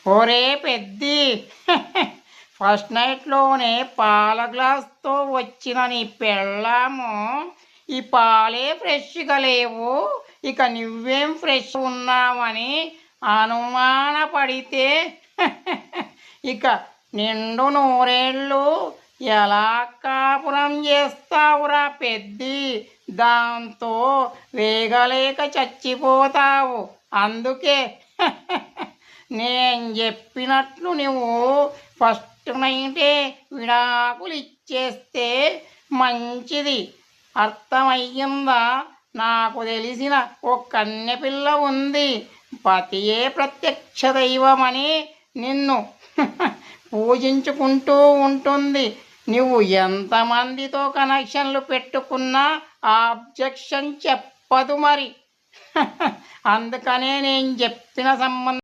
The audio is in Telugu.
ఒరే పెద్ది, ఫస్ట్ నైట్లోనే పాల గ్లాస్తో వచ్చిన నీ పెళ్ళాము ఈ పాలే ఫ్రెష్గా లేవు, ఇక నువ్వేం ఫ్రెష్ ఉన్నావని అనుమానపడితే ఇక నిండు నూరేళ్ళు ఎలా కాపురం చేస్తావురా పెద్ది? దాంతో వేగలేక చచ్చిపోతావు. అందుకే నేను చెప్పినట్లు నువ్వు ఫస్ట్ నైటే విడాకులు ఇచ్చేస్తే మంచిది. అర్థమయ్యిందా? నాకు తెలిసిన ఓ కన్నెపిల్ల ఉంది. పతియే ప్రత్యక్ష దైవమని నిన్ను పూజించుకుంటూ ఉంటుంది. నువ్వు ఎంతమందితో కనెక్షన్లు పెట్టుకున్నా ఆబ్జెక్షన్ చెప్పదు మరి. అందుకనే నేను చెప్పిన సంబంధం